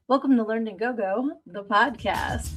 Welcome to Learn and Go, the podcast.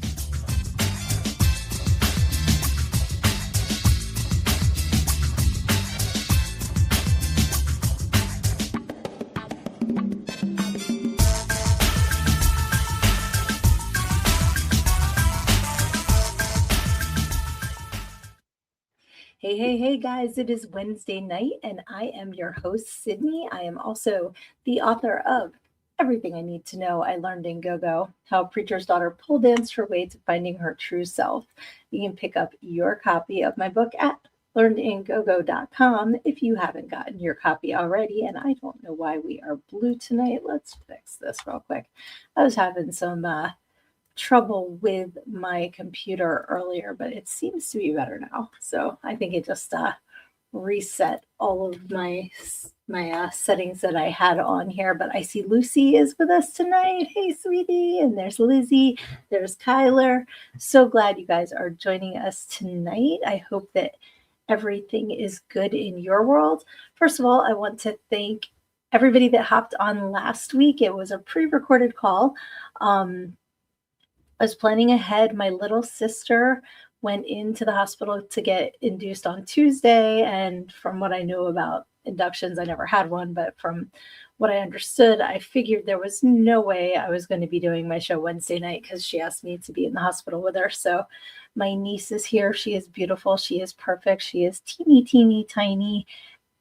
Hey, guys, it is Wednesday night, and I am your host, Sydnee. I am also the author of Everything I Need to Know I Learned in Go, How a Preacher's Daughter Pole Danced Her Way to Finding Her True Self. You can pick up your copy of my book at learnedingogo.com if you haven't gotten your copy already. And I don't know why we are blue tonight. Let's fix this real quick. I was having some trouble with my computer earlier, but it seems to be better now. So I think it just reset all of my settings that I had on here. But I see Lucy is with us tonight. Hey, sweetie. And there's Lizzie. There's Kyler. So glad you guys are joining us tonight. I hope that everything is good in your world. First of all, I want to thank everybody that hopped on last week. It was a pre-recorded call. I was planning ahead. My little sister went into the hospital to get induced on Tuesday. And from what I know about inductions, I never had one, but from what I understood, I figured there was no way I was going to be doing my show Wednesday night because she asked me to be in the hospital with her. So my niece is here. She is beautiful. She is perfect. She is teeny, tiny,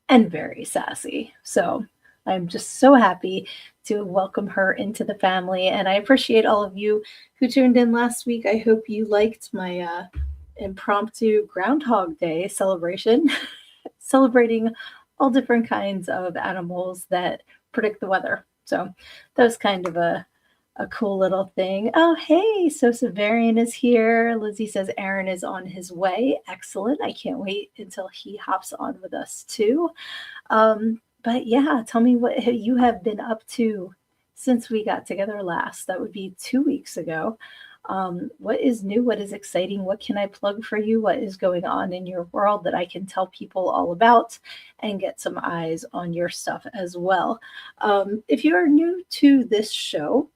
and very sassy. So I'm just so happy to welcome her into the family. And I appreciate all of you who tuned in last week. I hope you liked my impromptu Groundhog Day celebration, celebrating all different kinds of animals that predict the weather. So that was kind of a cool little thing. Oh, hey, so Severian is here. Lizzie says Aaron is on his way. Excellent. I can't wait until he hops on with us too. But yeah, tell me what you have been up to since we got together last. That would be 2 weeks ago. What is new? What is exciting? What can I plug for you? What is going on in your world that I can tell people all about and get some eyes on your stuff as well? If you are new to this show,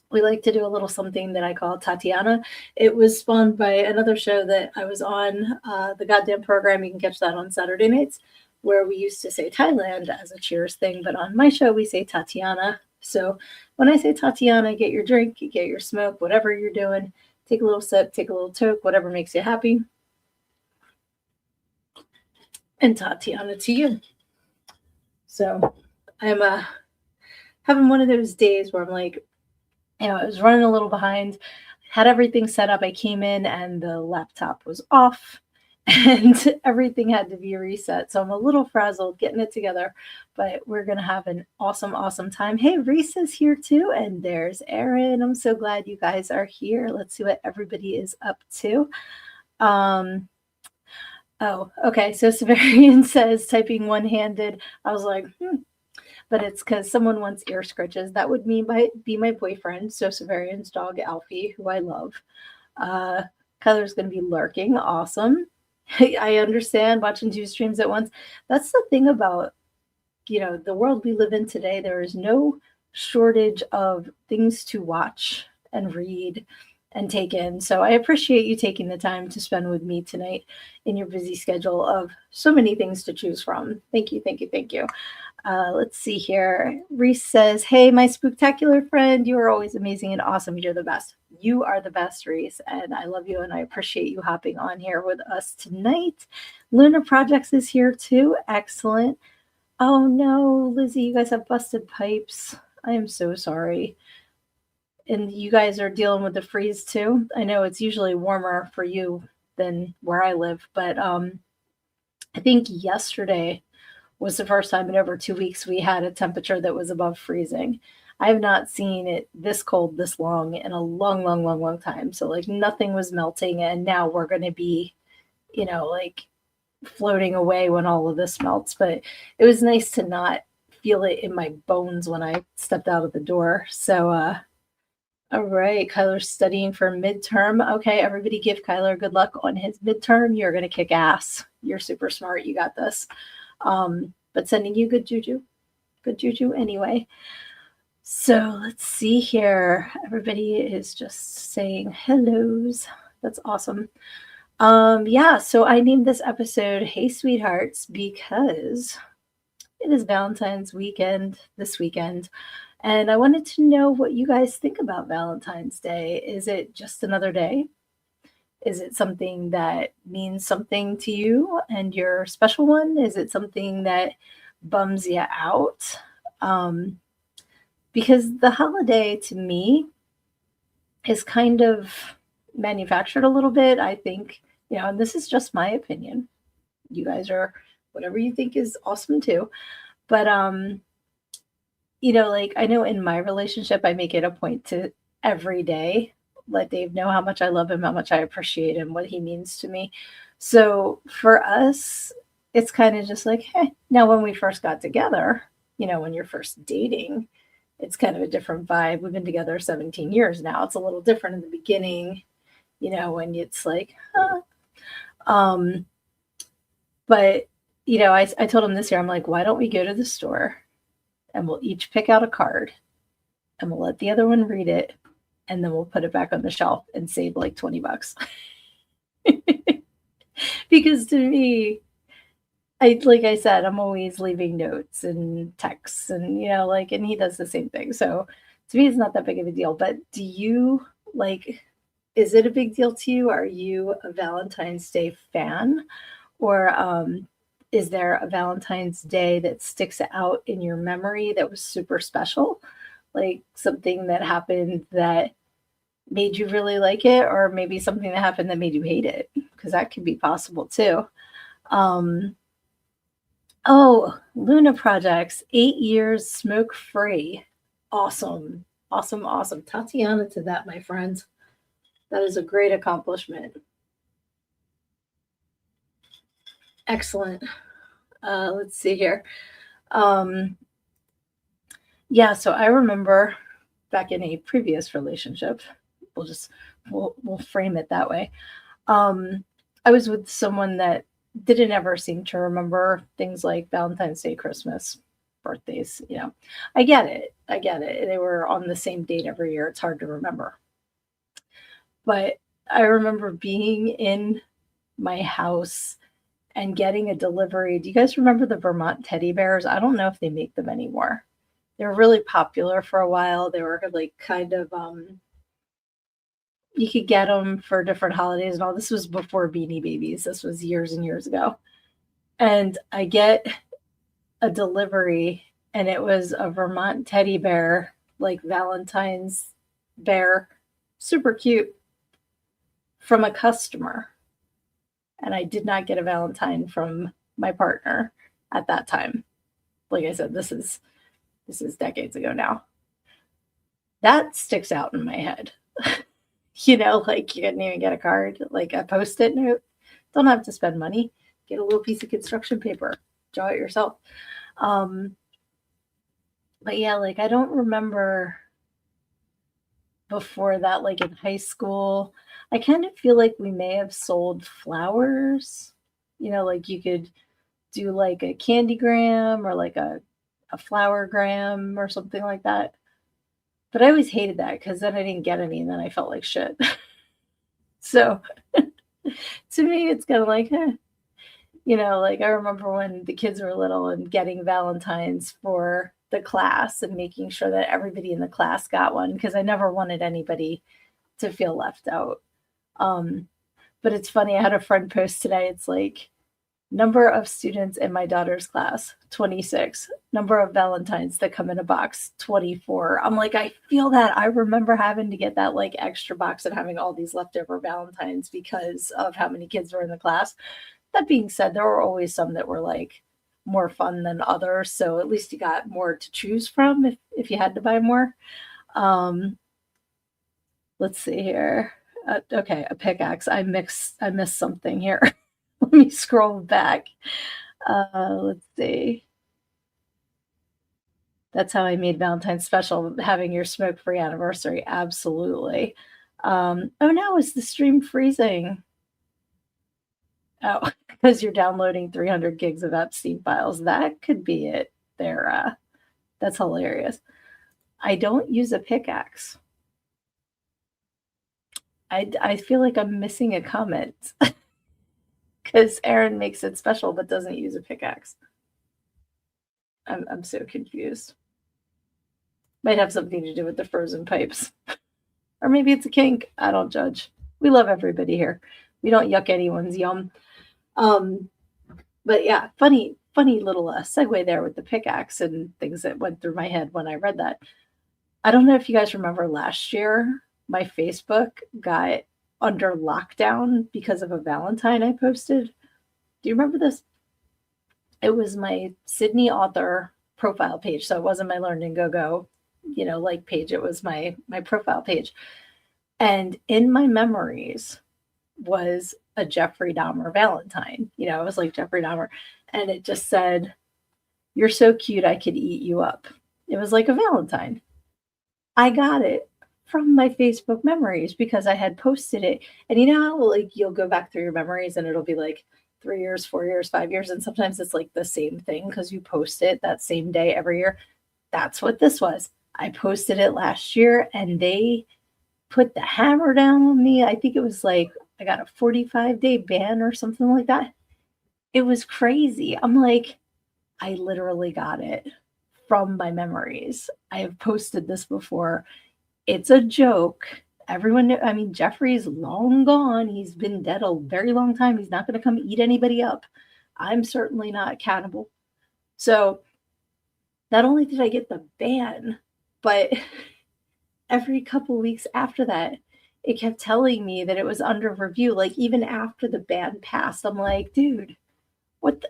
we like to do a little something that I call Tatiana. It was spawned by another show that I was on, the Goddamn Program. You can catch that on Saturday nights, where we used to say Thailand as a cheers thing, but on my show we say Tatiana. So when I say Tatiana, get your drink, get your smoke, whatever you're doing, take a little sip, take a little toke, whatever makes you happy. And Tatiana to you. So I'm having one of those days where I'm like, I was running a little behind, had everything set up. I came in and the laptop was off and everything had to be reset. So I'm a little frazzled getting it together, but we're going to have an awesome time. Hey, Reese is here too. And there's Aaron. I'm so glad you guys are here. Let's see what everybody is up to. Oh, okay. So Severian says typing one-handed. I was like, but it's because someone wants ear scratches. That would be my boyfriend. So Severian's dog, Alfie, who I love. Kyler's going to be lurking. Awesome. I understand watching 2 streams at once. That's the thing about, the world we live in today. There is no shortage of things to watch and read and take in. So I appreciate you taking the time to spend with me tonight in your busy schedule of so many things to choose from. Thank you. Let's see here. Reese says, hey, my spooktacular friend, you are always amazing and awesome. You're the best. You are the best, Reese, and I love you, and I appreciate you hopping on here with us tonight. Lunar Projects is here too. Excellent. Oh no, Lizzie, you guys have busted pipes. I am so sorry. And you guys are dealing with the freeze too. I know it's usually warmer for you than where I live, but I think yesterday was the first time in over 2 weeks we had a temperature that was above freezing. I have not seen it this cold this long in a long time. So like nothing was melting, and now we're going to be, like floating away when all of this melts. But it was nice to not feel it in my bones when I stepped out of the door. So, all right, Kyler's studying for midterm. Okay, everybody give Kyler good luck on his midterm. You're going to kick ass. You're super smart. You got this. But sending you good juju anyway. So let's see here. Everybody is just saying hellos. That's awesome. Yeah, so I named this episode Hey Sweethearts because it is Valentine's weekend this weekend. And I wanted to know what you guys think about Valentine's Day. Is it just another day? Is it something that means something to you and your special one? Is it something that bums you out? Um, because the holiday to me is kind of manufactured a little bit. I think, and this is just my opinion. You guys are whatever you think is awesome too. But like I know in my relationship I make it a point to every day let Dave know how much I love him, how much I appreciate him, what he means to me. So for us, it's kind of just like, hey, now when we first got together, when you're first dating, it's kind of a different vibe. We've been together 17 years now. It's a little different in the beginning, when it's like, huh. But I told him this year, I'm like, why don't we go to the store and we'll each pick out a card and we'll let the other one read it and then we'll put it back on the shelf and save like $20. Because to me, like I said, I'm always leaving notes and texts and and he does the same thing. So to me it's not that big of a deal. But do you is it a big deal to you? Are you a Valentine's Day fan? Or is there a Valentine's Day that sticks out in your memory that was super special? Like something that happened that made you really like it, or maybe something that happened that made you hate it, because that could be possible too. Um, oh, Luna Projects, 8 years smoke free. Awesome. Awesome. Awesome. Tatiana to that, my friends. That is a great accomplishment. Excellent. Let's see here. Um, yeah, so I remember back in a previous relationship, we'll frame it that way. I was with someone that didn't ever seem to remember things like Valentine's Day, Christmas, birthdays. I get it. I get it. They were on the same date every year. It's hard to remember. But I remember being in my house and getting a delivery. Do you guys remember the Vermont teddy bears? I don't know if they make them anymore. They were really popular for a while. They were like kind of you could get them for different holidays and all. This was before Beanie Babies. This was years and years ago. And I get a delivery and it was a Vermont teddy bear, like Valentine's bear, super cute, from a customer. And I did not get a Valentine from my partner at that time. Like I said, this is decades ago now. That sticks out in my head. Like you didn't even get a card, like a Post-it note. Don't have to spend money. Get a little piece of construction paper. Draw it yourself. But yeah, like I don't remember before that, like in high school. I kind of feel like we may have sold flowers. Like you could do like a candygram or like a flowergram or something like that. But I always hated that because then I didn't get any and then I felt like shit. So to me, it's kind of like, like I remember when the kids were little and getting Valentines for the class and making sure that everybody in the class got one because I never wanted anybody to feel left out. But it's funny, I had a friend post today. It's like, number of students in my daughter's class, 26. Number of Valentines that come in a box, 24. I'm like, I feel that. I remember having to get that like extra box and having all these leftover Valentines because of how many kids were in the class. That being said, there were always some that were like more fun than others. So at least you got more to choose from if you had to buy more. Let's see here. Okay, a pickaxe. I missed something here. Let me scroll back. Let's see. That's how I made Valentine's special, having your smoke-free anniversary. Absolutely. Oh no, is the stream freezing? Oh, because you're downloading 300 gigs of Epstein files. That could be it there. That's hilarious. I don't use a pickaxe. I feel like I'm missing a comment because Aaron makes it special but doesn't use a pickaxe. I'm so confused. Might have something to do with the frozen pipes. Or maybe it's a kink. I don't judge. We love everybody here. We don't yuck anyone's yum. Um, but yeah, funny little segue there with the pickaxe and things that went through my head when I read that. I don't know if you guys remember last year, my Facebook got under lockdown because of a Valentine I posted. Do you remember this? It was my Sydnee author profile page. So it wasn't my Learn and Go, like page. It was my profile page. And in my memories was a Jeffrey Dahmer Valentine. It was like Jeffrey Dahmer. And it just said, "You're so cute, I could eat you up." It was like a Valentine. I got it from my Facebook memories because I had posted it. And you know how like you'll go back through your memories and it'll be like 3 years, 4 years, 5 years, and sometimes it's like the same thing because you post it that same day every year. That's what this was. I posted it last year and they put the hammer down on me. I think it was like I got a 45-day ban or something like that. It was crazy. I'm like, I literally got it from my memories. I have posted this before. It's a joke. Everyone knew, I mean, Jeffrey's long gone. He's been dead a very long time. He's not going to come eat anybody up. I'm certainly not a cannibal. So not only did I get the ban, but every couple weeks after that, it kept telling me that it was under review. Like even after the ban passed, I'm like, dude, what the?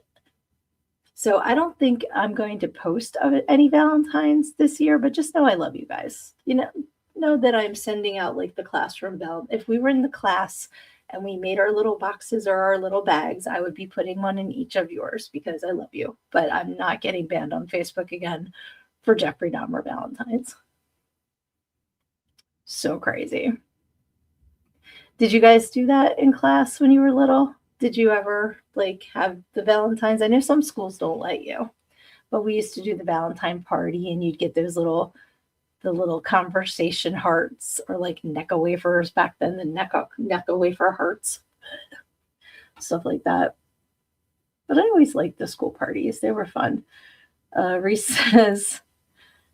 So I don't think I'm going to post any Valentines this year, but just know I love you guys. Know that I'm sending out like the classroom bell. If we were in the class and we made our little boxes or our little bags, I would be putting one in each of yours because I love you. But I'm not getting banned on Facebook again for Jeffrey Dahmer Valentines. So crazy. Did you guys do that in class when you were little? Did you ever like have the Valentines? I know some schools don't let you, but we used to do the Valentine party and you'd get the little conversation hearts or like Necco wafers back then, the Necco wafer hearts, stuff like that. But I always liked the school parties. They were fun. Reese says,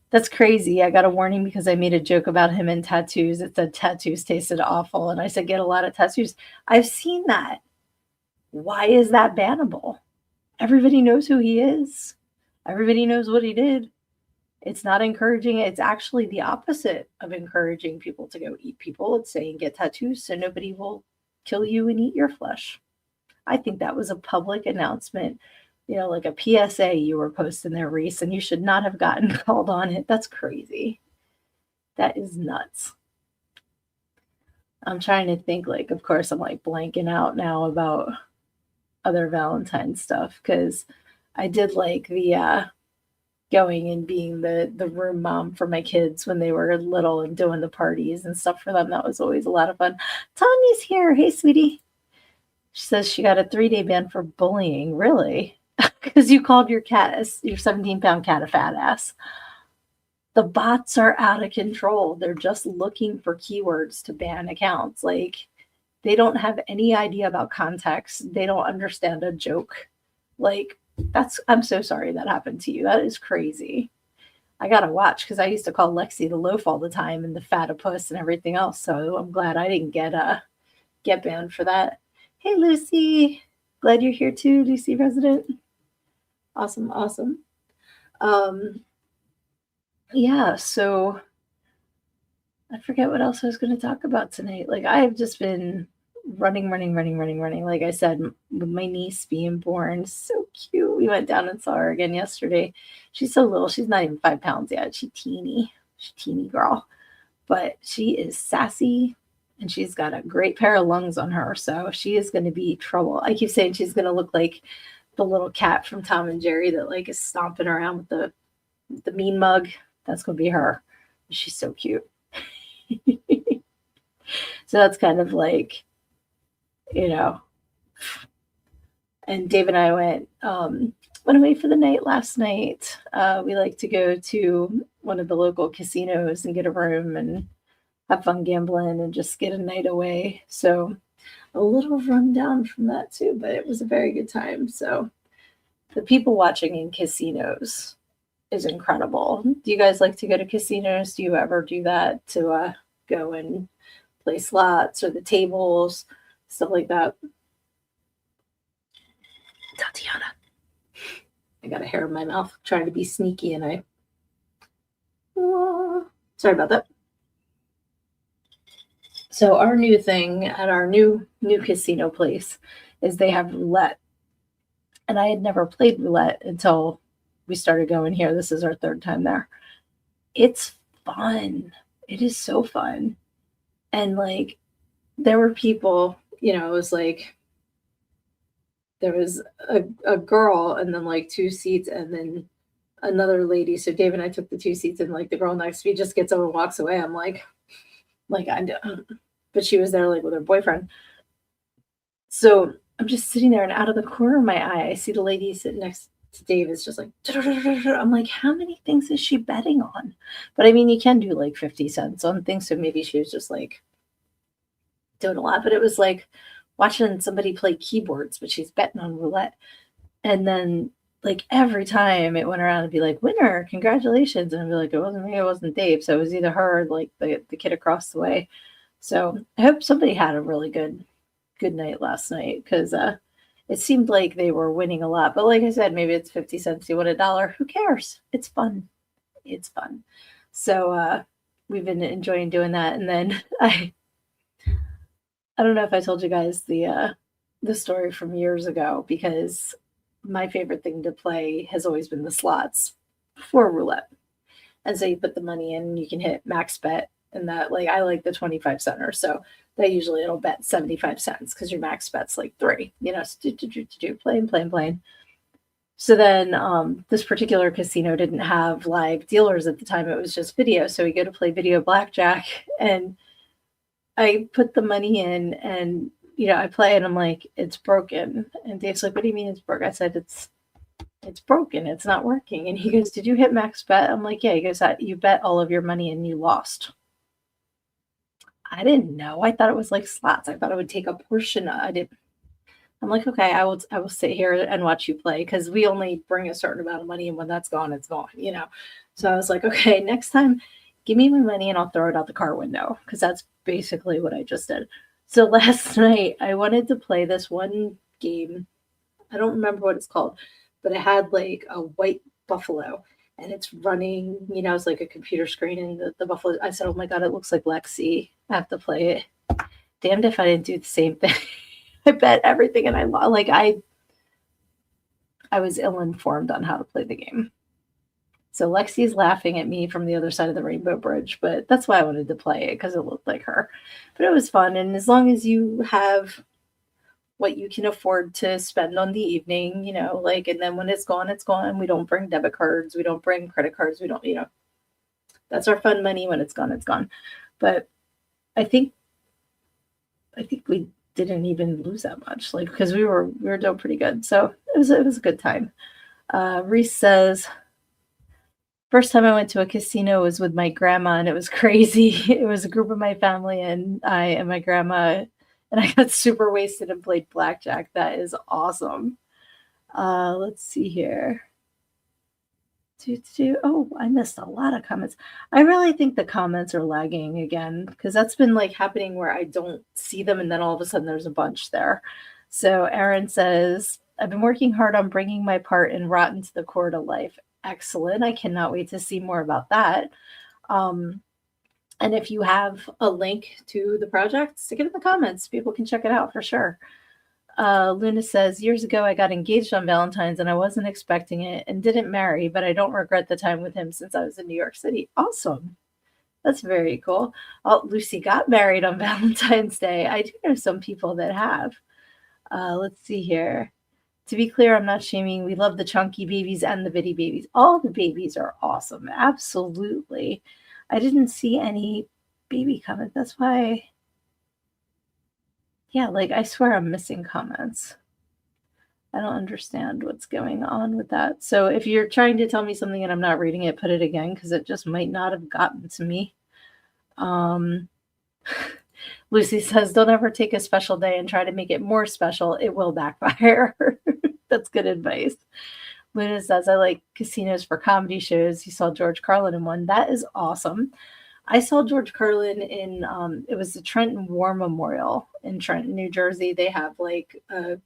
"That's crazy. I got a warning because I made a joke about him and tattoos. It said tattoos tasted awful." And I said, "Get a lot of tattoos." I've seen that. Why is that bannable? Everybody knows who he is. Everybody knows what he did. It's not encouraging. It's actually the opposite of encouraging people to go eat people. It's saying get tattoos so nobody will kill you and eat your flesh. I think that was a public announcement, like a PSA you were posting there, Reese, and you should not have gotten called on it. That's crazy. That is nuts. I'm trying to think, like, of course, I'm like blanking out now about other Valentine stuff because I did like the going and being the room mom for my kids when they were little and doing the parties and stuff for them. That was always a lot of fun. Tanya's here. Hey, sweetie. She says she got a 3-day ban for bullying. Really? Because you called your 17-pound cat a fat ass. The bots are out of control. They're just looking for keywords to ban accounts. Like, they don't have any idea about context. They don't understand a joke. Like, I'm so sorry that happened to you. That is crazy. I gotta watch because I used to call Lexi the loaf all the time and the fatipus and everything else. So I'm glad I didn't get banned for that. Hey, Lucy. Glad you're here too, Lucy resident. Awesome. Yeah, so I forget what else I was going to talk about tonight. Like, I have just been running. Like I said, with my niece being born, so cute. We went down and saw her again yesterday. She's so little. She's not even 5 pounds yet. She's teeny girl. But she is sassy, and she's got a great pair of lungs on her. So she is going to be trouble. I keep saying she's going to look like the little cat from Tom and Jerry that like is stomping around with the mean mug. That's going to be her. She's so cute. So that's kind of like, and Dave and I went away for the night last night. We like to go to one of the local casinos and get a room and have fun gambling and just get a night away. So a little rundown from that too, but it was a very good time. So the people watching in casinos is incredible. Do you guys like to go to casinos? Do you ever do that to go and play slots or the tables, stuff like that? Tatiana. I got a hair in my mouth trying to be sneaky and I sorry about that. So our new thing at our new casino place is they have roulette. And I had never played roulette until we started going here. This is our third time there. It's fun. It is so fun. And like there were people, it was like there was a girl and then like 2 seats and then another lady. So Dave and I took the 2 seats and like the girl next to me just gets up and walks away. I'm like I don't, but she was there like with her boyfriend. So I'm just sitting there and out of the corner of my eye, I see the lady sitting next to Dave is just like, I'm like, how many things is she betting on? But I mean, you can do like 50 cents on things. So maybe she was just like doing a lot, but it was like watching somebody play keyboards, but she's betting on roulette. And then like every time it went around and be like, winner, congratulations. And I'd be like, it wasn't me, it wasn't Dave. So it was either her or like the kid across the way. So I hope somebody had a really good night last night because it seemed like they were winning a lot. But like I said, maybe it's 50 cents, you win $1. Who cares? It's fun. It's fun. So we've been enjoying doing that. And then I don't know if I told you guys the story from years ago because my favorite thing to play has always been the slots for roulette. And so you put the money in, you can hit max bet, and that like I like the 25 center. So that usually it'll bet 75 cents because your max bet's like 3. So playing. So then this particular casino didn't have live dealers at the time. It was just video. So we go to play video blackjack and I put the money in and I play and I'm like, it's broken. And Dave's like, what do you mean it's broken? I said, it's broken. It's not working. And he goes, did you hit max bet? I'm like, yeah. He goes, you bet all of your money and you lost. I didn't know. I thought it was like slots. I thought it would take a portion. I didn't. I'm like, okay, I will sit here and watch you play because we only bring a certain amount of money and when that's gone, it's gone, So I was like, okay, next time, give me my money and I'll throw it out the car window because that's basically what I just did. So last night I wanted to play this one game. I don't remember what it's called, but it had like a white buffalo and it's running, it's like a computer screen and the buffalo. I said, oh my God, it looks like Lexi. I have to play it. Damned if I didn't do the same thing. I bet everything and I was ill-informed on how to play the game. So Lexi's laughing at me from the other side of the Rainbow Bridge, but that's why I wanted to play it because it looked like her. But it was fun. And as long as you have what you can afford to spend on the evening, and then when it's gone, it's gone. We don't bring debit cards. We don't bring credit cards. We don't, that's our fun money. When it's gone, it's gone. But I think we didn't even lose that much, because we were doing pretty good. So it was a good time. Reese says, first time I went to a casino was with my grandma, and it was crazy. It was a group of my family, and I and my grandma, and I got super wasted and played blackjack. That is awesome. Let's see here. Oh, I missed a lot of comments. I really think the comments are lagging again because that's been happening where I don't see them and then all of a sudden there's a bunch there. So Erin says, I've been working hard on bringing my part in Rotten to the Core to life. Excellent. I cannot wait to see more about that. And if you have a link to the project, stick it in the comments. People can check it out for sure. Luna says, years ago, I got engaged on Valentine's and I wasn't expecting it and didn't marry, but I don't regret the time with him since I was in New York City. Awesome. That's very cool. Oh, Lucy got married on Valentine's Day. I do know some people that have. Let's see here. To be clear, I'm not shaming. We love the chunky babies and the bitty babies. All the babies are awesome. Absolutely. I didn't see any baby comments. That's why... Yeah, I swear I'm missing comments. I don't understand what's going on with that. So if you're trying to tell me something and I'm not reading it, put it again because it just might not have gotten to me. Lucy says, don't ever take a special day and try to make it more special. It will backfire. That's good advice. Luna says, I like casinos for comedy shows. You saw George Carlin in one. That is awesome. I saw George Carlin in, it was the Trenton War Memorial in Trenton, New Jersey. They have like a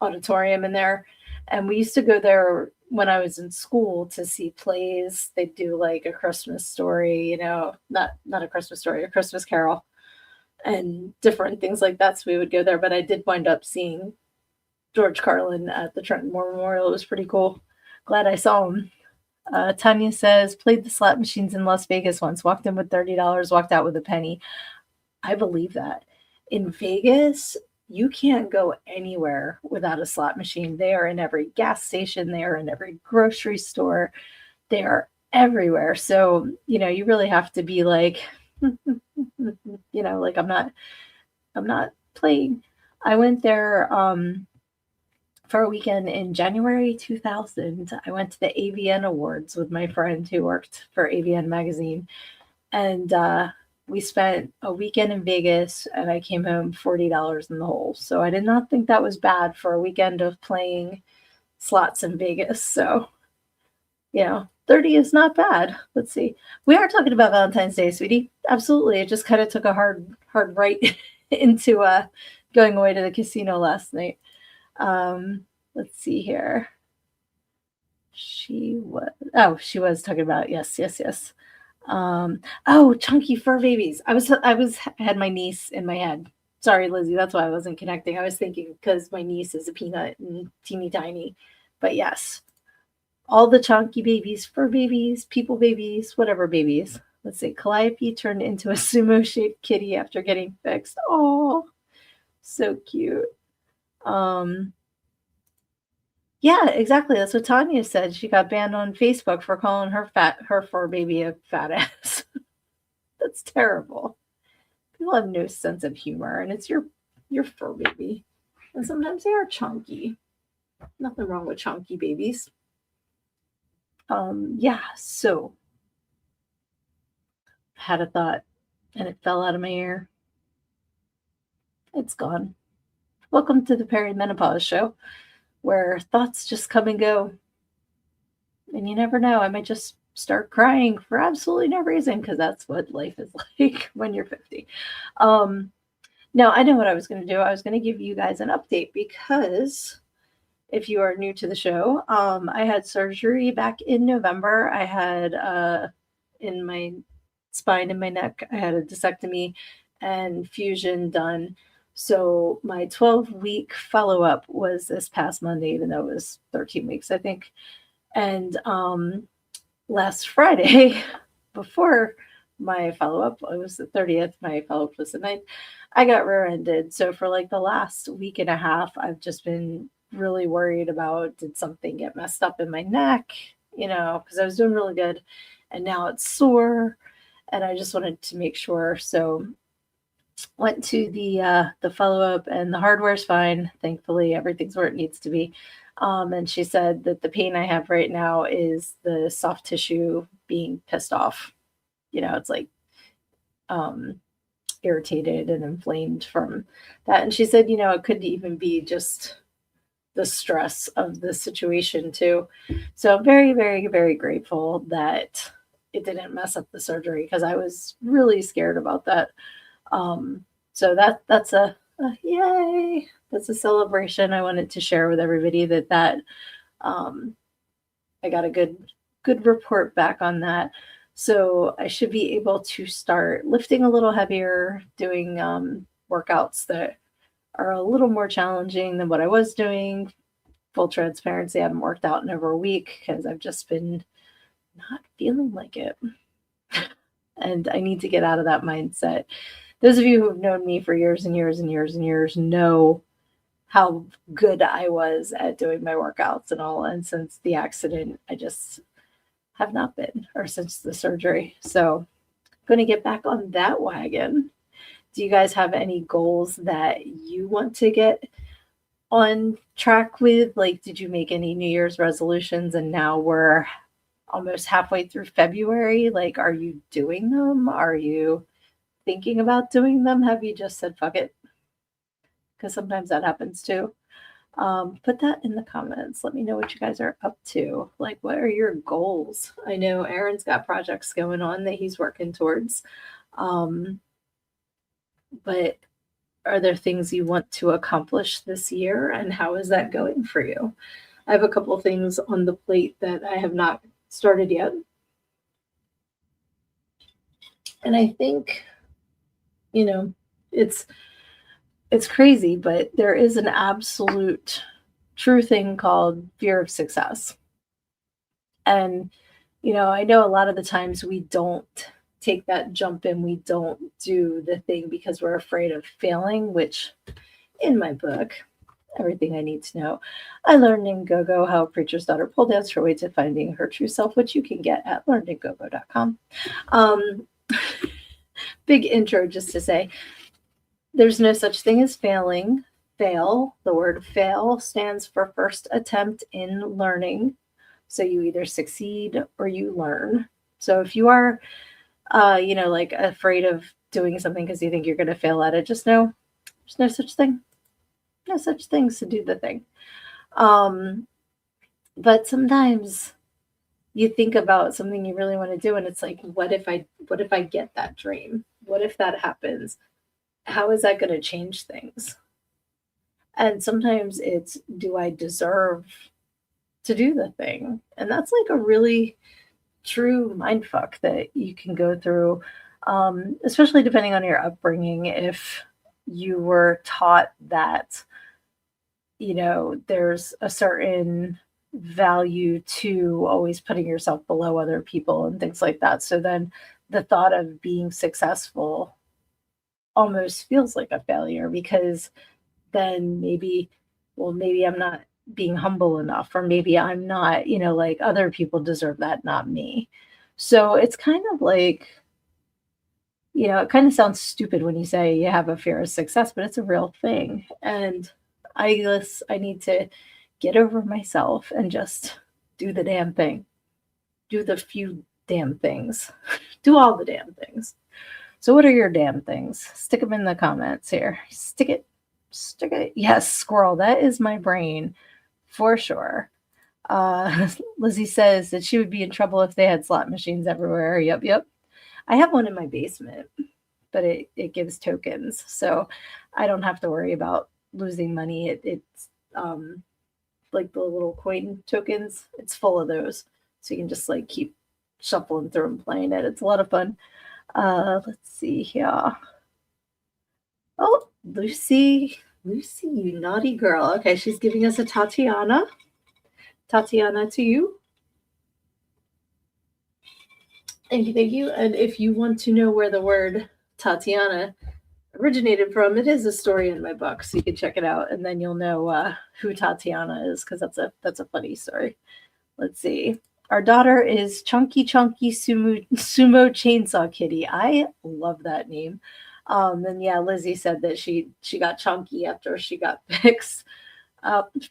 auditorium in there. And we used to go there when I was in school to see plays. They'd do like a Christmas story, not a Christmas story, a Christmas Carol and different things like that. So we would go there, but I did wind up seeing George Carlin at the Trenton War Memorial. It was pretty cool. Glad I saw him. Tanya says, played the slot machines in Las Vegas once, walked in with $30, walked out with a penny. I believe that. In Vegas, you can't go anywhere without a slot machine. They are in every gas station. They are in every grocery store. They are everywhere. So, you really have to be like, like I'm not playing. I went there for a weekend in January 2000. I went to the AVN Awards with my friend who worked for AVN magazine. And we spent a weekend in Vegas and I came home $40 in the hole. So I did not think that was bad for a weekend of playing slots in Vegas. So, 30 is not bad. Let's see. We are talking about Valentine's Day, sweetie. Absolutely. It just kind of took a hard right into going away to the casino last night. Let's see here. She was talking about, yes. Chunky fur babies. I had my niece in my head. Sorry, Lizzie, that's why I wasn't connecting. I was thinking because my niece is a peanut and teeny tiny. But yes, all the chunky babies, fur babies, people babies, whatever babies. Let's see. Calliope turned into a sumo-shaped kitty after getting fixed. Oh, so cute. Yeah, exactly. That's what Tanya said. She got banned on Facebook for calling her fur baby a fat ass. That's terrible. People have no sense of humor, and it's your fur baby. And sometimes they are chunky. Nothing wrong with chunky babies. So I had a thought and it fell out of my ear. It's gone. Welcome to the perimenopause show, where thoughts just come and go. And you never know. I might just start crying for absolutely no reason, because that's what life is like when you're 50. Now, I know what I was going to do. I was going to give you guys an update, because if you are new to the show, I had surgery back in November. I had in my spine and my neck, I had a disectomy and fusion done. So my 12-week follow-up was this past Monday, even though it was 13 weeks, I think. And last Friday, before my follow-up, it was the 30th, my follow-up was the 9th, I got rear-ended. So for like the last week and a half, I've just been really worried about, did something get messed up in my neck, because I was doing really good. And now it's sore. And I just wanted to make sure. So went to the follow-up, and the hardware's fine. Thankfully, everything's where it needs to be. And she said that the pain I have right now is the soft tissue being pissed off. It's like irritated and inflamed from that. And she said, it could even be just the stress of the situation too. So very, very, very grateful that it didn't mess up the surgery, because I was really scared about that. So that's a yay. That's a celebration. I wanted to share with everybody that I got a good report back on that. So I should be able to start lifting a little heavier, doing workouts that are a little more challenging than what I was doing. Full transparency, I haven't worked out in over a week because I've just been not feeling like it. And I need to get out of that mindset. Those of you who have known me for years and years and years and years know how good I was at doing my workouts and all. And since the accident, I just have not been, or since the surgery. So I'm going to get back on that wagon. Do you guys have any goals that you want to get on track with? Like, did you make any New Year's resolutions and now we're almost halfway through February? Like, are you doing them? Are you thinking about doing them? Have you just said fuck it? Because sometimes that happens too. Put that in the comments. Let me know what you guys are up to. Like, what are your goals? I know Aaron's got projects going on that he's working towards. But are there things you want to accomplish this year, and how is that going for you? I have a couple of things on the plate that I have not started yet. And I think, you know, it's crazy, but there is an absolute true thing called fear of success. And, I know a lot of the times we don't take that jump in, we don't do the thing because we're afraid of failing, which in my book, Everything I Need to Know, I learned in GoGo how a preacher's daughter pole danced her way to finding her true self, which you can get at learnedingogo.com. Big intro just to say, there's no such thing as failing. Fail, the word fail stands for first attempt in learning. So you either succeed or you learn. So if you are, like afraid of doing something because you think you're going to fail at it, just know there's no such thing. No such things to do the thing. But sometimes you think about something you really want to do and it's like, what if I get that dream? What if that happens? How is that going to change things? And sometimes it's, do I deserve to do the thing? And that's like a really true mindfuck that you can go through, especially depending on your upbringing. If you were taught that, there's a certain value to always putting yourself below other people and things like that. So then the thought of being successful almost feels like a failure, because then maybe I'm not being humble enough, or maybe I'm not, like other people deserve that, not me. So it's kind of like, it kind of sounds stupid when you say you have a fear of success, but it's a real thing. And I guess I need to get over myself and just do the damn thing. Do the few damn things. Do all the damn things. So what are your damn things? Stick them in the comments here. Stick it. Yes, squirrel. That is my brain for sure. Lizzie says that she would be in trouble if they had slot machines everywhere. Yep. I have one in my basement, but it gives tokens. So I don't have to worry about losing money. It's like the little coin tokens. It's full of those. So you can just like keep shuffling through and playing it. It's a lot of fun. Let's see here. Oh, Lucy, you naughty girl. Okay, she's giving us a Tatiana. Tatiana to you. Thank you. And if you want to know where the word Tatiana originated from, it is a story in my book, so you can check it out, and then you'll know who Tatiana is, because that's a funny story. Let's see. Our daughter is Chunky Sumo Chainsaw Kitty. I love that name. And yeah, Lizzie said that she got chunky after she got fixed.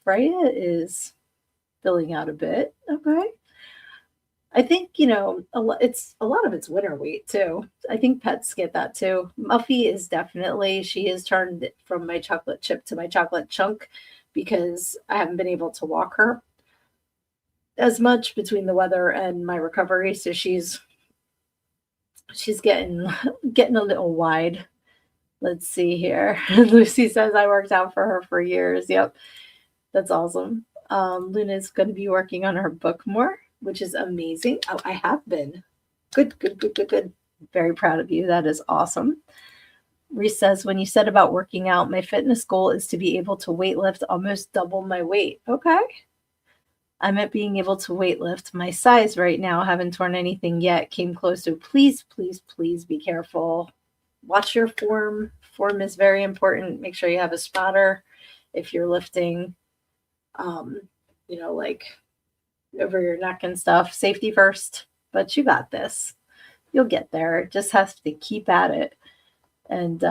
Freya is filling out a bit. Okay. I think, a lot of it's winter weight too. I think pets get that too. Muffy is definitely, she has turned from my chocolate chip to my chocolate chunk, because I haven't been able to walk her as much between the weather and my recovery. So she's getting a little wide. Let's see here. Lucy says I worked out for her for years. Yep. That's awesome. Luna's going to be working on her book more, which is amazing. Oh, I have been. Good. Very proud of you. That is awesome. Reese says, when you said about working out, my fitness goal is to be able to weightlift almost double my weight. Okay. I'm at being able to weightlift my size right now. Haven't torn anything yet. Came close to. Please be careful. Watch your form. Form is very important. Make sure you have a spotter if you're lifting, like over your neck and stuff. Safety first, but you got this. You'll get there. Just have to keep at it, and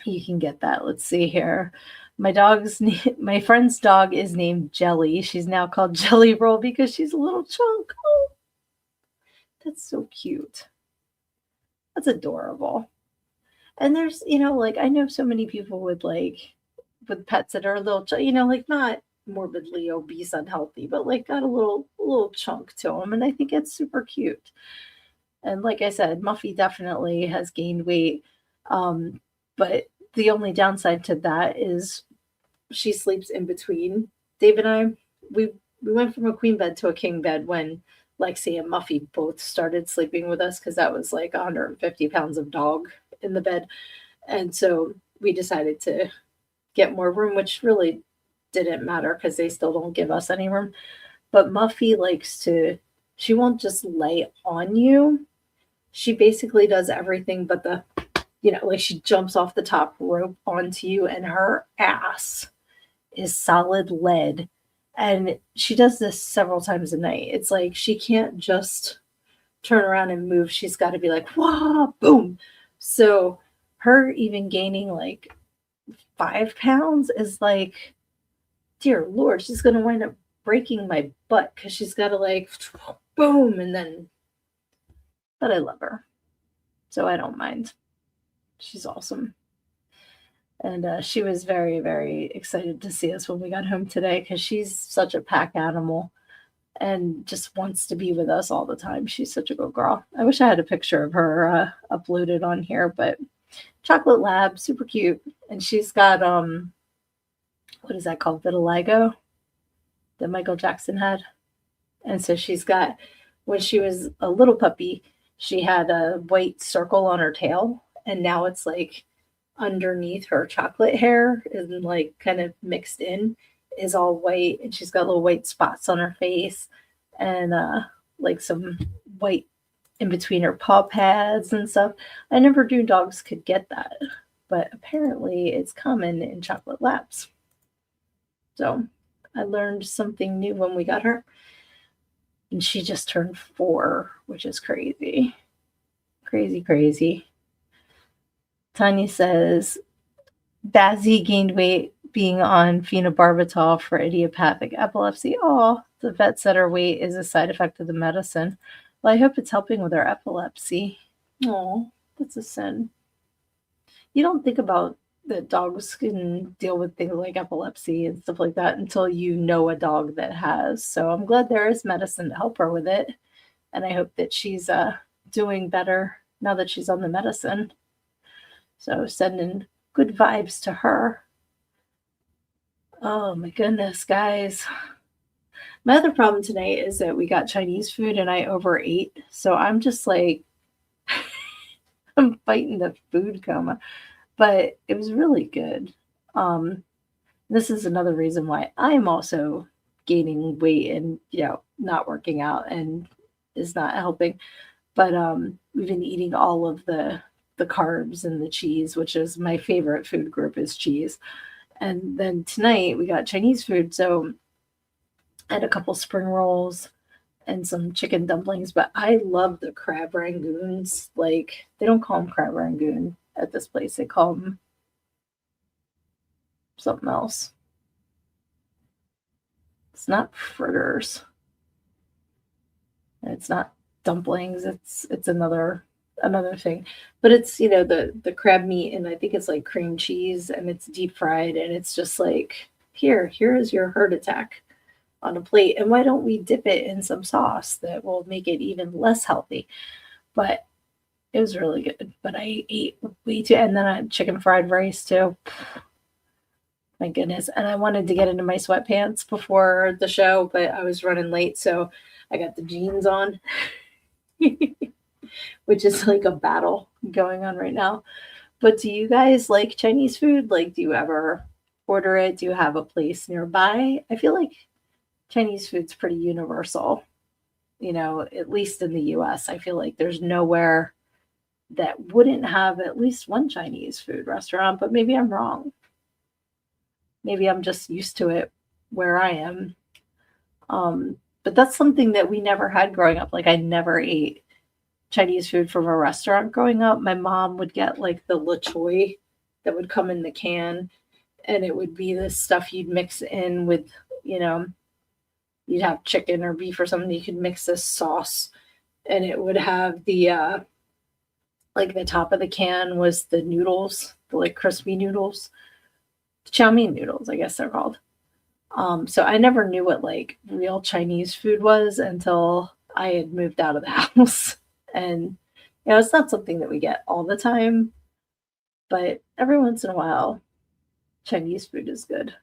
you can get that. Let's see here. My friend's dog is named Jelly. She's now called Jelly Roll because she's a little chunk. Oh, that's so cute. That's adorable. And there's, like I know so many people with pets that are a little, like not morbidly obese, unhealthy, but like got a little chunk to them, and I think it's super cute. And like I said, Muffy definitely has gained weight, but the only downside to that is she sleeps in between Dave and I. We went from a queen bed to a king bed when Lexi and Muffy both started sleeping with us because that was like 150 pounds of dog in the bed. And so we decided to get more room, which really didn't matter because they still don't give us any room. But Muffy she won't just lay on you. She basically does everything but like she jumps off the top rope onto you, and her ass is solid lead. And she does this several times a night. It's like she can't just turn around and move. She's got to be like, wah, boom. So her even gaining like 5 pounds is like, dear Lord, she's going to wind up breaking my butt because she's got to like, boom. But I love her. So I don't mind. She's awesome. And she was very, very excited to see us when we got home today because she's such a pack animal and just wants to be with us all the time. She's such a good girl. I wish I had a picture of her uploaded on here, but Chocolate Lab, super cute. And she's got, what is that called? Vitiligo that Michael Jackson had. And so she's got, when she was a little puppy, she had a white circle on her tail. And now it's like underneath her chocolate hair and like kind of mixed in is all white, and she's got little white spots on her face and like some white in between her paw pads and stuff. I never knew dogs could get that, but apparently it's common in chocolate labs. So I learned something new when we got her, and she just turned 4, which is crazy. Crazy. Tanya says, Bazzy gained weight being on phenobarbital for idiopathic epilepsy. Oh, the vet said her weight is a side effect of the medicine. Well, I hope it's helping with her epilepsy. Oh, that's a sin. You don't think about that dogs can deal with things like epilepsy and stuff like that until you know a dog that has. So I'm glad there is medicine to help her with it. And I hope that she's doing better now that she's on the medicine. So sending good vibes to her. Oh my goodness, guys. My other problem tonight is that we got Chinese food and I overate. So I'm just like, I'm fighting the food coma. But it was really good. This is another reason why I'm also gaining weight and, not working out and is not helping. But we've been eating all of the carbs and the cheese, which is my favorite food group is cheese. And then tonight we got Chinese food. So I had a couple spring rolls and some chicken dumplings, but I love the crab rangoons. Like, they don't call them crab rangoon at this place. They call them something else. It's not fritters. It's not dumplings. It's another thing, but it's the crab meat, and I think it's like cream cheese, and it's deep fried, and it's just like, here is your heart attack on a plate, and why don't we dip it in some sauce that will make it even less healthy? But it was really good. But I ate way too, and then I had chicken fried rice too. My goodness. And I wanted to get into my sweatpants before the show, but I was running late, so I got the jeans on. Which is like a battle going on right now. But do you guys like Chinese food? Like, do you ever order it? Do you have a place nearby? I feel like Chinese food's pretty universal, at least in the US. I feel like there's nowhere that wouldn't have at least one Chinese food restaurant, but maybe I'm wrong. Maybe I'm just used to it where I am. But that's something that we never had growing up. Like, I never ate Chinese food from a restaurant growing up. My mom would get like the la choy that would come in the can, and it would be this stuff you'd mix in with, you know, you'd have chicken or beef or something, you could mix this sauce, and it would have the like the top of the can was the noodles, the like crispy noodles, chow mein noodles, I guess they're called. So I never knew what like real Chinese food was until I had moved out of the house. And you know, it's not something that we get all the time, but every once in a while, Chinese food is good.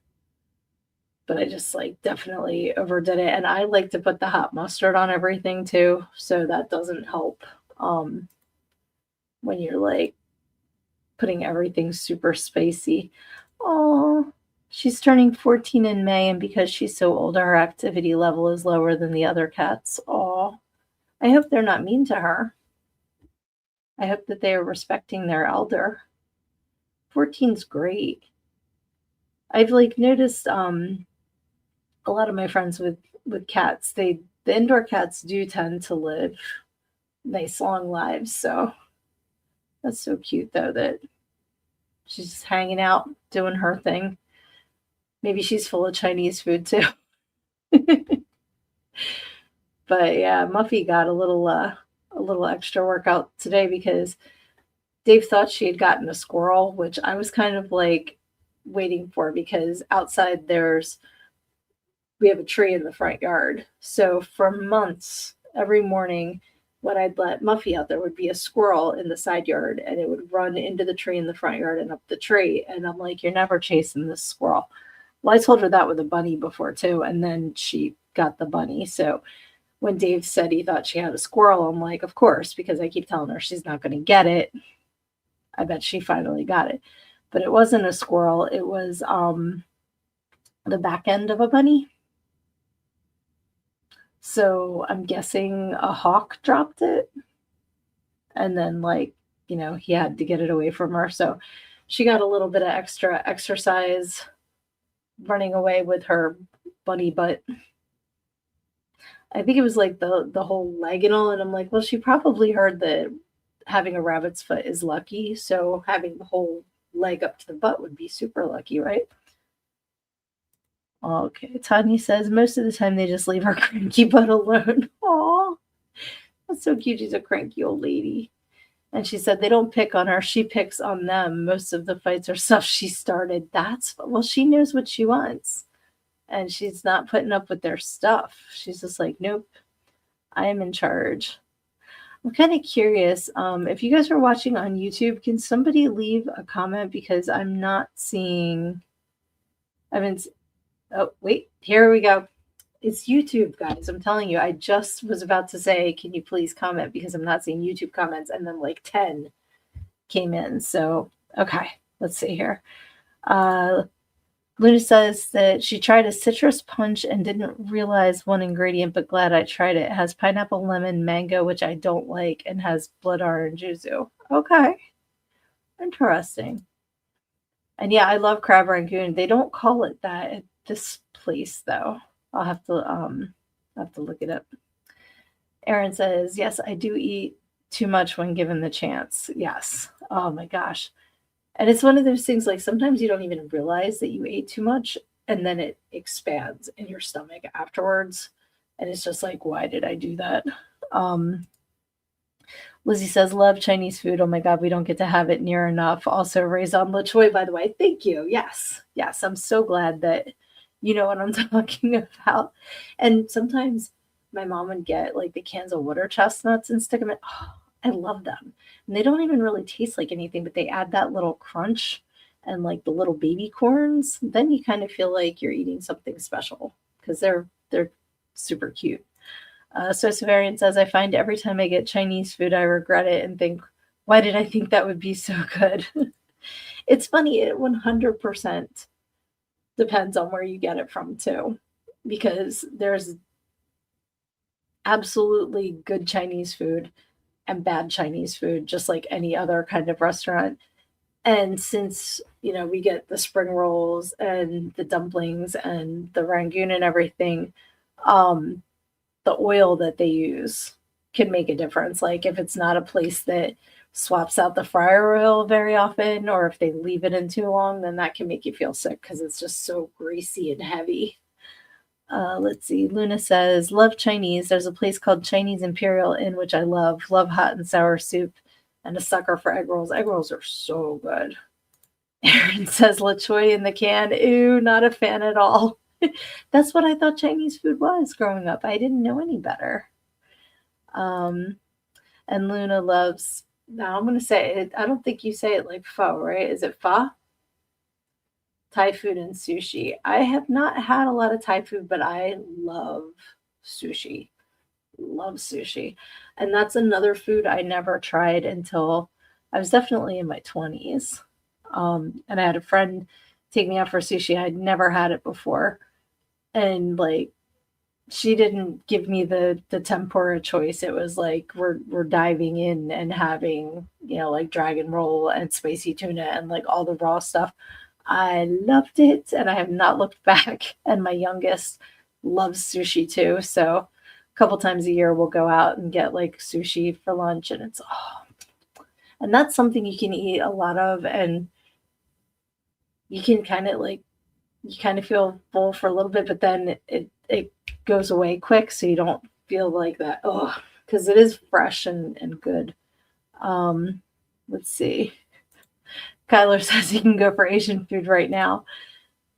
But I just like definitely overdid it. And I like to put the hot mustard on everything too, so that doesn't help when you're like putting everything super spicy. Oh, she's turning 14 in May, and because she's so old, her activity level is lower than the other cats. Oh, I hope they're not mean to her. I hope that they are respecting their elder. 14's great. I've like noticed a lot of my friends with cats, the indoor cats do tend to live nice long lives. So that's so cute though that she's just hanging out doing her thing. Maybe she's full of Chinese food too. But yeah, Muffy got a little extra workout today because Dave thought she had gotten a squirrel, which I was kind of like waiting for because outside we have a tree in the front yard. So for months, every morning when I'd let Muffy out, there would be a squirrel in the side yard and it would run into the tree in the front yard and up the tree. And I'm like, you're never chasing this squirrel. Well, I told her that with a bunny before too, and then she got the bunny. So when Dave said he thought she had a squirrel, I'm like, of course, because I keep telling her she's not going to get it. I bet she finally got it. But it wasn't a squirrel. It was the back end of a bunny. So I'm guessing a hawk dropped it. And then, like, you know, he had to get it away from her. So she got a little bit of extra exercise running away with her bunny butt. I think it was like the whole leg and all. And I'm like, well, she probably heard that having a rabbit's foot is lucky. So having the whole leg up to the butt would be super lucky, right? Okay, Tanya says most of the time they just leave her cranky butt alone. Aw, that's so cute. She's a cranky old lady. And she said they don't pick on her. She picks on them. Most of the fights are stuff she started. Well, she knows what she wants. And she's not putting up with their stuff. She's just like, nope, I am in charge. I'm kind of curious. If you guys are watching on YouTube, can somebody leave a comment because I'm not seeing. Oh, wait, here we go. It's YouTube, guys. I'm telling you, I just was about to say, can you please comment because I'm not seeing YouTube comments, and then like 10 came in. So, okay, let's see here. Luna says that she tried a citrus punch and didn't realize one ingredient, but glad I tried it. It has pineapple, lemon, mango, which I don't like, and has blood orange yuzu. Okay, interesting. And yeah, I love crab rangoon. They don't call it that at this place, though. I'll have to look it up. Erin says, yes, I do eat too much when given the chance. Yes. Oh my gosh. And it's one of those things like sometimes you don't even realize that you ate too much and then it expands in your stomach afterwards. And it's just like, why did I do that? Lizzie says, love Chinese food. Oh my God, we don't get to have it near enough. Also, raison le choy, by the way. Thank you. Yes. Yes. I'm so glad that you know what I'm talking about. And sometimes my mom would get like the cans of water chestnuts and stick them in. Oh, I love them. And they don't even really taste like anything, but they add that little crunch and like the little baby corns. Then you kind of feel like you're eating something special because they're super cute. So Severian says, I find every time I get Chinese food, I regret it and think, why did I think that would be so good? It's funny, it 100% depends on where you get it from too, because there's absolutely good Chinese food and bad Chinese food, just like any other kind of restaurant. And since, you know, we get the spring rolls and the dumplings and the rangoon and everything, the oil that they use can make a difference. Like if it's not a place that swaps out the fryer oil very often, or if they leave it in too long, then that can make you feel sick because it's just so greasy and heavy. Let's see. Luna says, love Chinese. There's a place called Chinese Imperial Inn, which I love. Love hot and sour soup and a sucker for egg rolls. Egg rolls are so good. Aaron says, La Choy in the can. Ooh, not a fan at all. That's what I thought Chinese food was growing up. I didn't know any better. And Luna loves, now I'm going to say it, I don't think you say it like pho, right? Is it pho? Thai food and sushi. I have not had a lot of Thai food, but I love sushi. Love sushi. And that's another food I never tried until I was definitely in my 20s. And I had a friend take me out for sushi. I'd never had it before. And like, she didn't give me the tempura choice. It was like we're diving in and having, like dragon roll and spicy tuna and like all the raw stuff. I loved it and I have not looked back. And my youngest loves sushi too. So a couple times a year we'll go out and get like sushi for lunch, and it's and that's something you can eat a lot of, and you can kind of feel full for a little bit, but then it goes away quick, so you don't feel like that, because it is fresh and good. Let's see. Kyler says he can go for Asian food right now,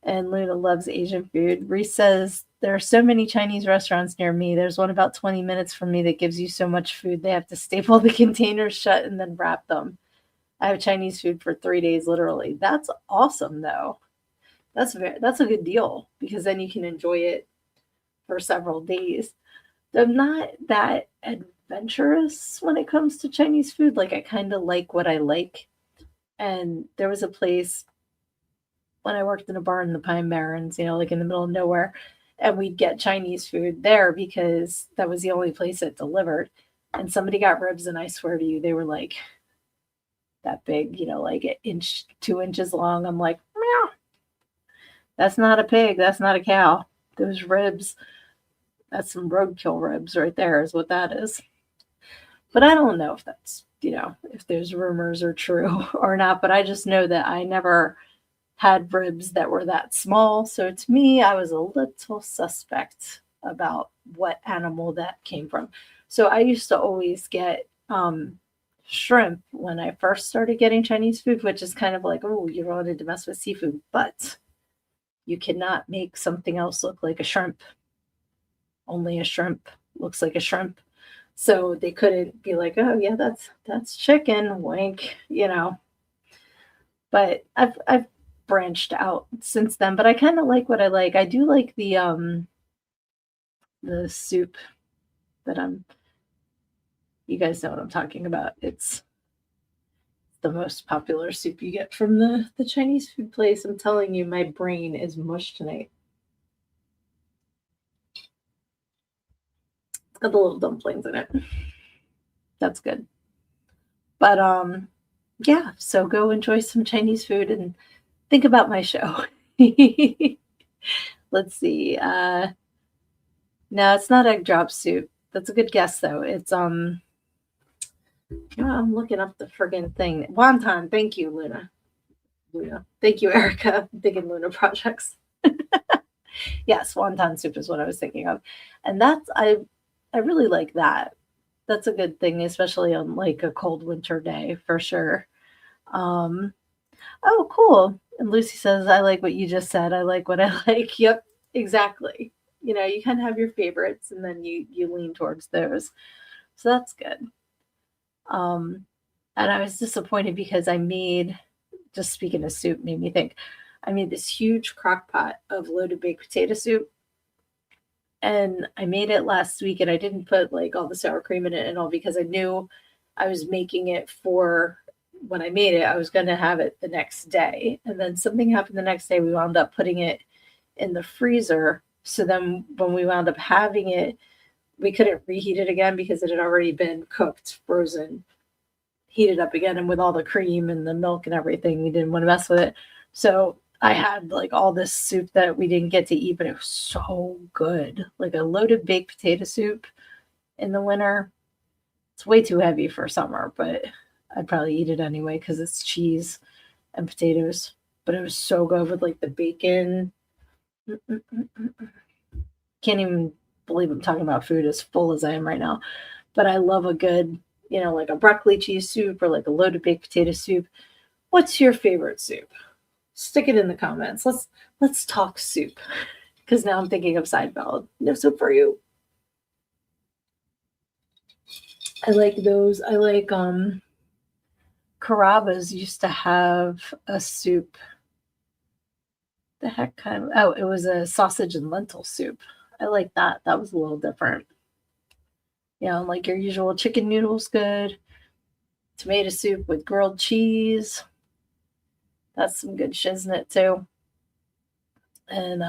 and Luna loves Asian food. Reese says, there are so many Chinese restaurants near me. There's one about 20 minutes from me that gives you so much food. They have to staple the containers shut and then wrap them. I have Chinese food for 3 days, literally. That's awesome, though. That's a good deal, because then you can enjoy it for several days. I'm not that adventurous when it comes to Chinese food. Like, I kind of like what I like. And there was a place when I worked in a bar in the Pine Barrens, like in the middle of nowhere, and we'd get Chinese food there because that was the only place that delivered. And somebody got ribs, and I swear to you, they were like that big, like an inch, 2 inches long. I'm like, meow. That's not a pig. That's not a cow. Those ribs, that's some roadkill ribs right there is what that is. But I don't know if that's, if those rumors are true or not. But I just know that I never had ribs that were that small. So to me, I was a little suspect about what animal that came from. So I used to always get shrimp when I first started getting Chinese food, which is kind of like, oh, you wanted to mess with seafood, but you cannot make something else look like a shrimp. Only a shrimp looks like a shrimp. So they couldn't be like, oh yeah, that's chicken, wink, But I've branched out since then. But I kind of like what I like. I do like the soup that you guys know what I'm talking about. It's the most popular soup you get from the Chinese food place. I'm telling you, my brain is mush tonight. It's got the little dumplings in it. That's good. But yeah, so go enjoy some Chinese food and think about my show. Let's see. No, it's not egg drop soup. That's a good guess though. It's I'm looking up the friggin' thing. Wonton. Thank you, Luna. Thank you, Erica. I'm thinking Luna projects. Yes, wonton soup is what I was thinking of. And that's I really like that. That's a good thing, especially on like a cold winter day for sure. Oh, cool. And Lucy says, I like what you just said. I like what I like. Yep, exactly. You kind of have your favorites and then you lean towards those. So that's good. And I was disappointed because I made, just speaking of soup, made me think, I made this huge crock pot of loaded baked potato soup. And I made it last week, and I didn't put like all the sour cream in it and all because I knew I was making it for when I made it, I was going to have it the next day. And then something happened the next day. We wound up putting it in the freezer. So then when we wound up having it, we couldn't reheat it again because it had already been cooked, frozen, heated up again. And with all the cream and the milk and everything, we didn't want to mess with it. So I had like all this soup that we didn't get to eat, but it was so good. Like a loaded baked potato soup in the winter. It's way too heavy for summer, but I'd probably eat it anyway because it's cheese and potatoes. But it was so good with like the bacon. Mm-mm-mm-mm. Can't even believe I'm talking about food as full as I am right now. But I love a good, like a broccoli cheese soup or like a loaded baked potato soup. What's your favorite soup? Stick it in the comments. Let's talk soup because now I'm thinking of Seinfeld. No soup for you. I like those. I like Carrabba's used to have a soup. The heck kind of it was a sausage and lentil soup. I like that. That was a little different. Like your usual chicken noodles good. Tomato soup with grilled cheese. That's some good shiznit too. And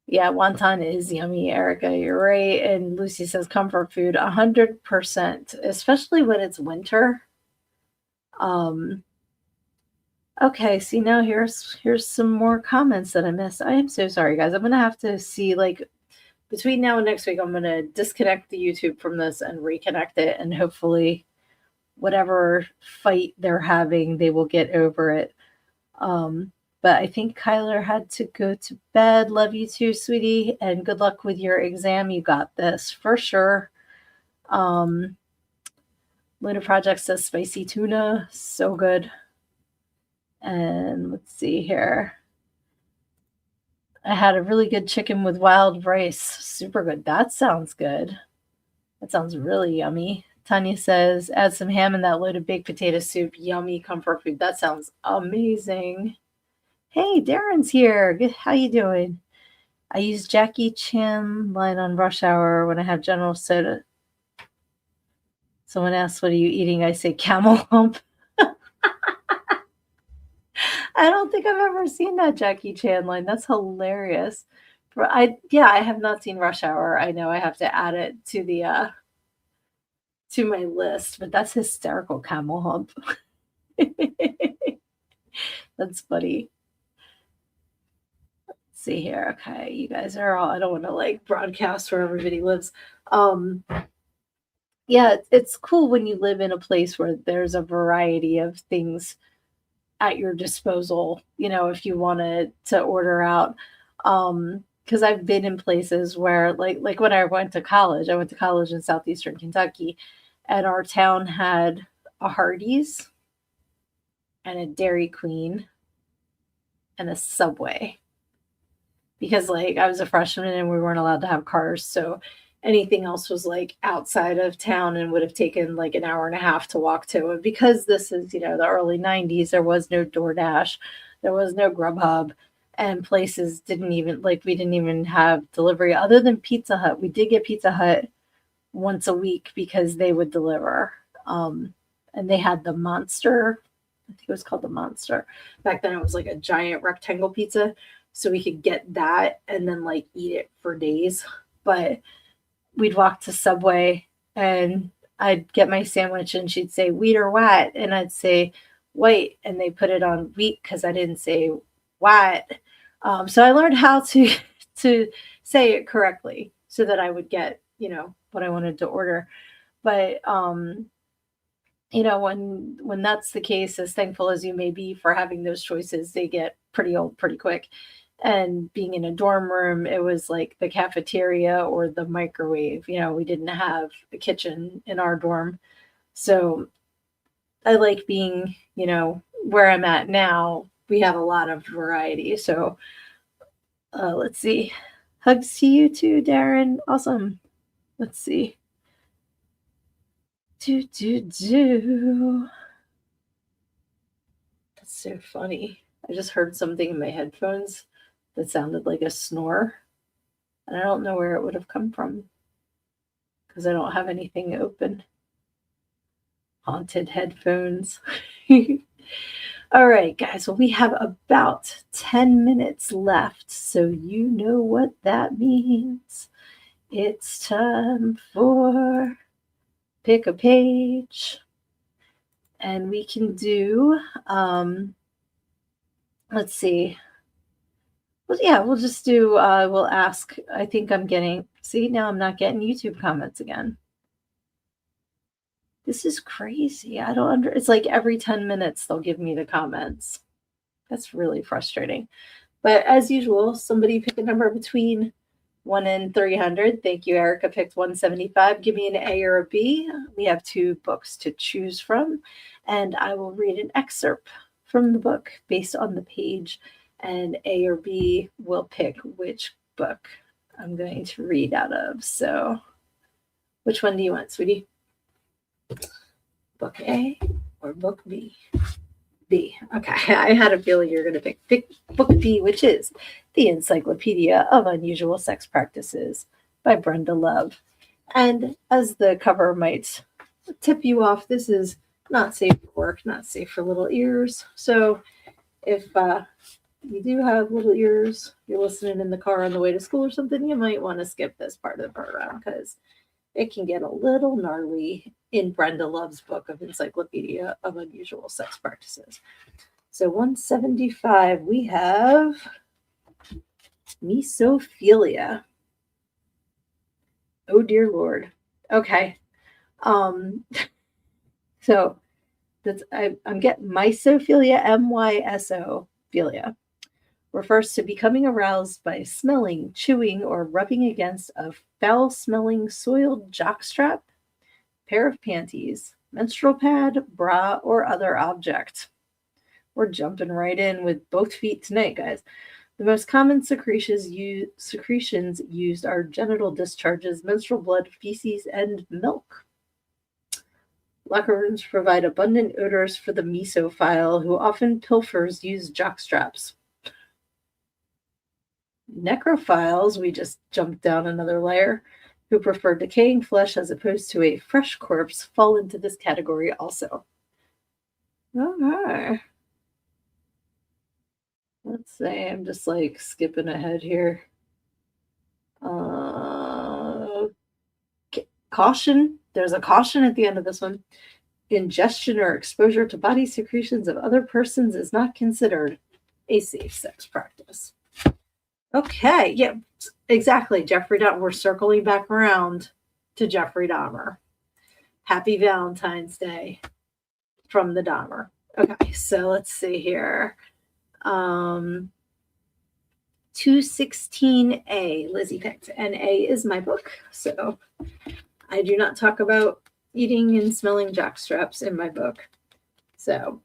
yeah, wonton is yummy, Erica. You're right. And Lucy says comfort food, 100%, especially when it's winter. Um, okay, see now here's some more comments that I missed. I am so sorry, guys. I'm gonna have to see like between now and next week. I'm gonna disconnect the YouTube from this and reconnect it, and hopefully, whatever fight they're having, they will get over it. But I think Kyler had to go to bed. Love you too, sweetie, and good luck with your exam. You got this for sure. Luna Project says spicy tuna, so good. And let's see here. I had a really good chicken with wild rice. Super good. That sounds good. That sounds really yummy. Tanya says, add some ham in that loaded baked potato soup. Yummy comfort food. That sounds amazing. Hey, Darren's here. Good. How you doing? I use Jackie Chan line on Rush Hour when I have General Soda. Someone asks, what are you eating? I say camel hump. I don't think I've ever seen that Jackie Chan line. That's hilarious. I have not seen Rush Hour. I know I have to add it to the to my list, but that's hysterical, camel hump. That's funny. Let's see here. Okay, you guys are all I don't want to like broadcast where everybody lives. Yeah, it's cool when you live in a place where there's a variety of things at your disposal, if you wanted to order out. Because I've been in places where like when I went to college in southeastern Kentucky, and our town had a Hardee's and a Dairy Queen and a Subway. Because like I was a freshman and we weren't allowed to have cars, so anything else was like outside of town and would have taken like an hour and a half to walk to. And because this is, the early 90s, there was no DoorDash, there was no Grubhub, and places didn't even we didn't even have delivery other than Pizza Hut. We did get Pizza Hut once a week because they would deliver. And they had the Monster. I think it was called the Monster. Back then it was like a giant rectangle pizza. So we could get that and then like eat it for days. But we'd walk to Subway and I'd get my sandwich and she'd say wheat or white. And I'd say white. And they put it on wheat because I didn't say white. So I learned how to say it correctly so that I would get, what I wanted to order. But when that's the case, as thankful as you may be for having those choices, they get pretty old pretty quick. And being in a dorm room, it was like the cafeteria or the microwave. We didn't have a kitchen in our dorm. So I like being, where I'm at now, we have a lot of variety. So let's see. Hugs to you too, Darren. Awesome. Let's see. Do. That's so funny. I just heard something in my headphones that sounded like a snore. And I don't know where it would have come from because I don't have anything open. Haunted headphones. All right, guys. Well, we have about 10 minutes left. So you know what that means. It's time for pick a page. And we can do, let's see. Well, yeah, we'll just do, we'll ask. I think I'm getting, see, now I'm not getting YouTube comments again. This is crazy. I don't it's like every 10 minutes they'll give me the comments. That's really frustrating. But as usual, somebody pick a number between 1 and 300. Thank you, Erica picked 175. Give me an A or a B. We have 2 books to choose from, and I will read an excerpt from the book based on the page, and A or B will pick which book I'm going to read out of. So which one do you want, sweetie? Book A or book B? B. Okay, I had a feeling you were going to pick book B, which is The Encyclopedia of Unusual Sex Practices by Brenda Love. And as the cover might tip you off, this is not safe for work, not safe for little ears. So if you do have little ears, you're listening in the car on the way to school or something, you might want to skip this part of the program because it can get a little gnarly in Brenda Love's book of Encyclopedia of Unusual Sex Practices. So 175, we have mesophilia. Oh dear Lord. Okay. So that's I'm getting mysophilia, MYSO philia. Refers to becoming aroused by smelling, chewing, or rubbing against a foul-smelling soiled jockstrap, pair of panties, menstrual pad, bra, or other object. We're jumping right in with both feet tonight, guys. The most common secretions used are genital discharges, menstrual blood, feces, and milk. Locker rooms provide abundant odors for the mesophile, who often pilfers used jockstraps. Necrophiles, we just jumped down another layer, who prefer decaying flesh as opposed to a fresh corpse, fall into this category also. Okay. Let's say I'm just like skipping ahead here. Caution. There's a caution at the end of this one. Ingestion or exposure to body secretions of other persons is not considered a safe sex practice. Okay, yeah, exactly. Jeffrey Dahmer. We're circling back around to Jeffrey Dahmer. Happy Valentine's Day from the Dahmer. Okay, so let's see here. 216A, Lizzie picked, and A is my book. So I do not talk about eating and smelling jockstraps in my book. So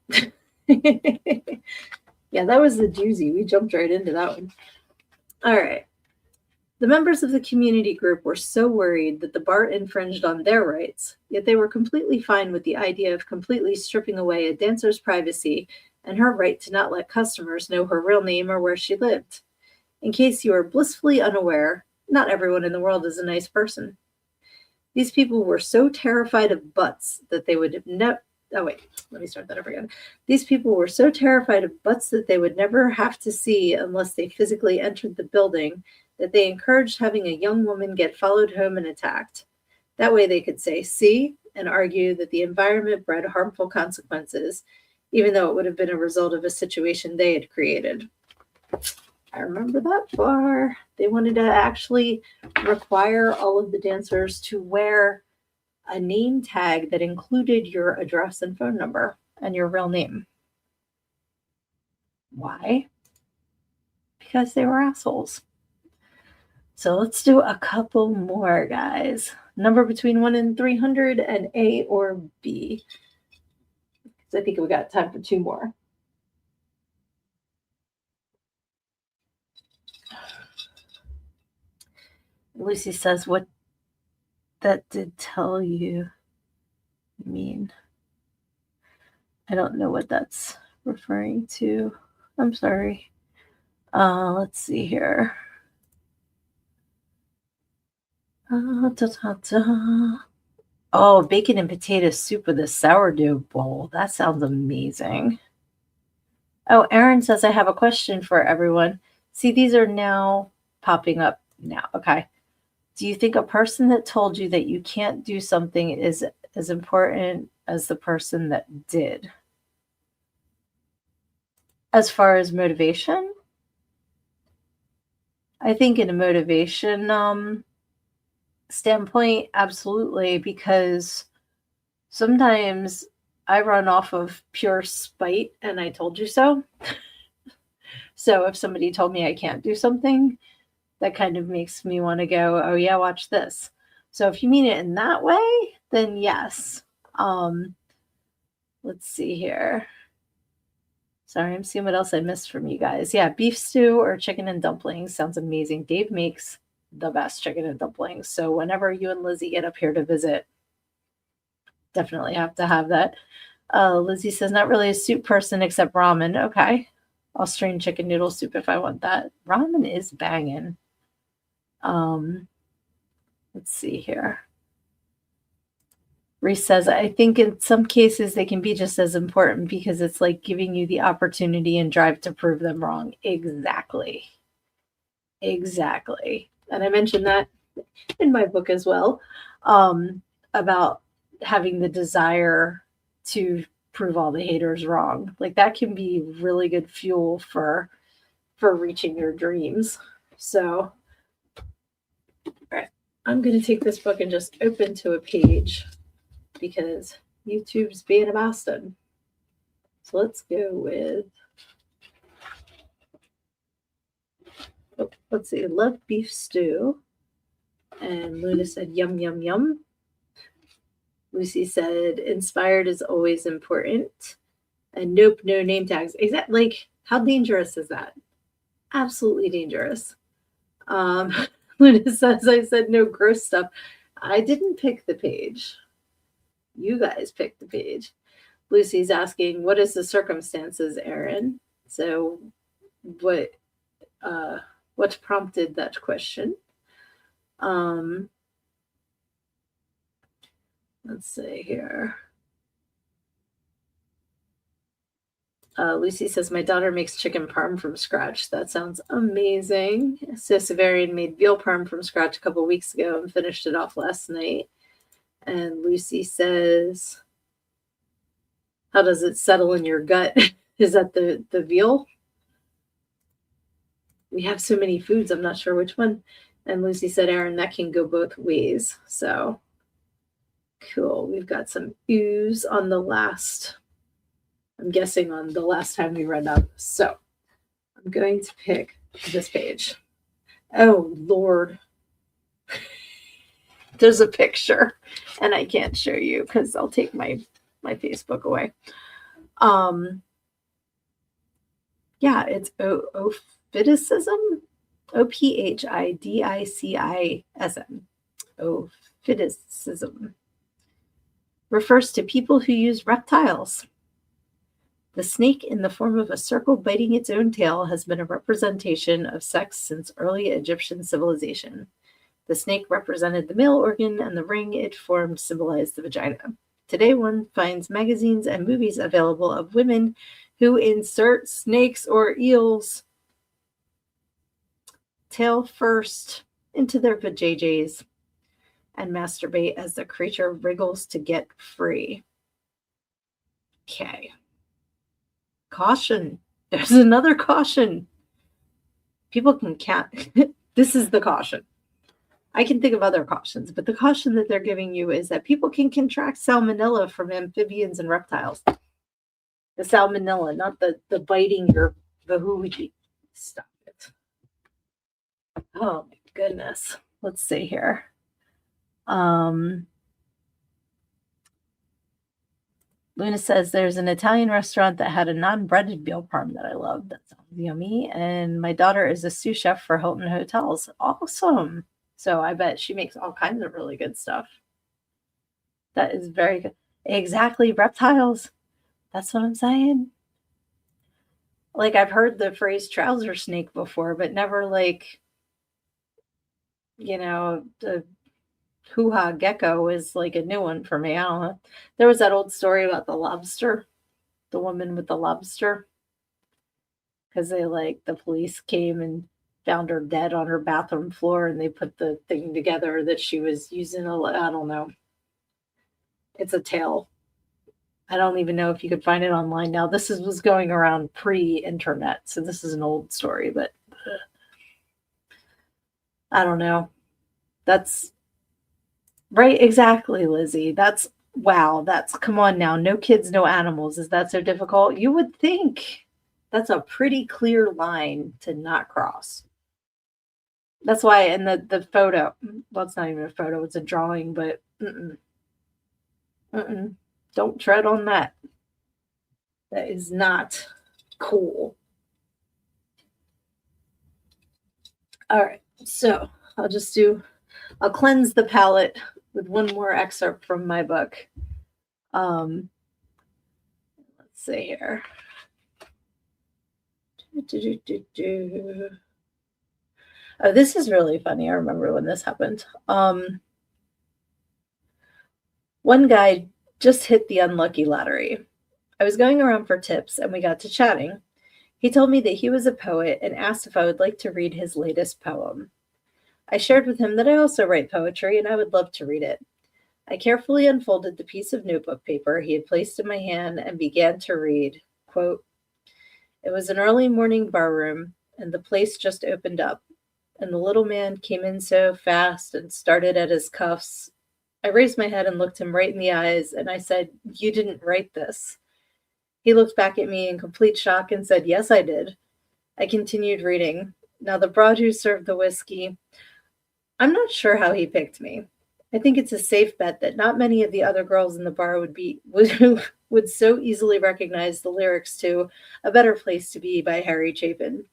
yeah, that was the doozy. We jumped right into that one. All right. The members of the community group were so worried that the bar infringed on their rights, yet they were completely fine with the idea of completely stripping away a dancer's privacy and her right to not let customers know her real name or where she lived. In case you are blissfully unaware, not everyone in the world is a nice person. These people were so terrified of butts that they would never... Oh, wait, let me start that over again. These people were so terrified of butts that they would never have to see unless they physically entered the building that they encouraged having a young woman get followed home and attacked. That way they could say, see, and argue that the environment bred harmful consequences, even though it would have been a result of a situation they had created. I remember that far. They wanted to actually require all of the dancers to wear a name tag that included your address and phone number and your real name. Why? Because they were assholes. So let's do a couple more, guys. Number between 1 and 300 and A or B. So I think we got time for 2 more. Lucy says, what that did tell you mean? I don't know what that's referring to. I'm sorry. Let's see here. Oh, bacon and potato soup with a sourdough bowl. That sounds amazing. Oh, Erin says, I have a question for everyone. See, these are now popping up now. Okay. Do you think a person that told you that you can't do something is as important as the person that did? As far as motivation? I think in a motivation standpoint, absolutely, because sometimes I run off of pure spite and I told you so. So if somebody told me I can't do something, that kind of makes me want to go, oh yeah, watch this. So if you mean it in that way, then yes. Let's see here. Sorry, I'm seeing what else I missed from you guys. Yeah, beef stew or chicken and dumplings sounds amazing. Dave makes the best chicken and dumplings. So whenever you and Lizzie get up here to visit, definitely have to have that. Lizzie says, not really a soup person except ramen. Okay. Austrian chicken noodle soup if I want that. Ramen is banging. Let's see here. Reese says, I think in some cases they can be just as important because it's like giving you the opportunity and drive to prove them wrong. Exactly. Exactly. And I mentioned that in my book as well, about having the desire to prove all the haters wrong. Like that can be really good fuel for reaching your dreams. So, all right, I'm going to take this book and just open to a page because YouTube's being a bastard. So let's go with, let's see, love beef stew. And Luna said, yum, yum, yum. Lucy said, inspired is always important. And nope, no name tags. Is that like, how dangerous is that? Absolutely dangerous. Luna says, I said no gross stuff. I didn't pick the page. You guys picked the page. Lucy's asking, what is the circumstances, Erin? So what prompted that question? Let's see here. Lucy says, my daughter makes chicken parm from scratch. That sounds amazing. So Severian made veal parm from scratch a couple weeks ago and finished it off last night. And Lucy says, how does it settle in your gut? Is that the veal? We have so many foods, I'm not sure which one. And Lucy said, Erin, that can go both ways. So cool. We've got some ooze on the last, I'm guessing on the last time we read up. So I'm going to pick this page. Oh, Lord. There's a picture and I can't show you because I'll take my Facebook away. Yeah, it's ophidicism. OPHIDICISM. Ophidicism. Refers to people who use reptiles. The snake in the form of a circle biting its own tail has been a representation of sex since early Egyptian civilization. The snake represented the male organ, and the ring it formed symbolized the vagina. Today, one finds magazines and movies available of women who insert snakes or eels tail first into their vajayjays and masturbate as the creature wriggles to get free. Okay. Caution. There's another caution. People can count. This is the caution. I can think of other cautions, but the caution that they're giving you is that people can contract salmonella from amphibians and reptiles. The salmonella, not the biting your vajayjay. Stop it. Oh my goodness. Let's see here. Luna says there's an Italian restaurant that had a non-breaded veal parm that I love. That sounds yummy. And my daughter is a sous chef for Hilton Hotels. Awesome. So I bet she makes all kinds of really good stuff. That is very good. Exactly. Reptiles. That's what I'm saying. Like I've heard the phrase trouser snake before, but never like, the hoo-ha gecko is like a new one for me. I don't know. There was that old story about the lobster, the woman with the lobster, because the police came and found her dead on her bathroom floor, and they put the thing together that she was using I don't know. It's a tale. I don't even know if you could find it online now. This was going around pre-internet, so this is an old story, but I don't know. That's right, exactly, Lizzie. That's Wow, that's come on now. No kids, no animals. Is that so difficult? You would think that's a pretty clear line to not cross. That's why in the photo, well, it's not even a photo, it's a drawing, but mm-mm, don't tread on that. That is not cool. All right, so I'll cleanse the palate with one more excerpt from my book. Um, let's see here. Oh, this is really funny. I remember when this happened. One guy just hit the unlucky lottery. I was going around for tips and we got to chatting. He told me that he was a poet and asked if I would like to read his latest poem. I shared with him that I also write poetry and I would love to read it. I carefully unfolded the piece of notebook paper he had placed in my hand and began to read, quote, "It was an early morning barroom, and the place just opened up, and the little man came in so fast and started at his cuffs. I raised my head and looked him right in the eyes, and I said, 'You didn't write this.' He looked back at me in complete shock and said, 'Yes, I did.' I continued reading. Now the broad who served the whiskey, I'm not sure how he picked me. I think it's a safe bet that not many of the other girls in the bar would so easily recognize the lyrics to A Better Place to Be by Harry Chapin.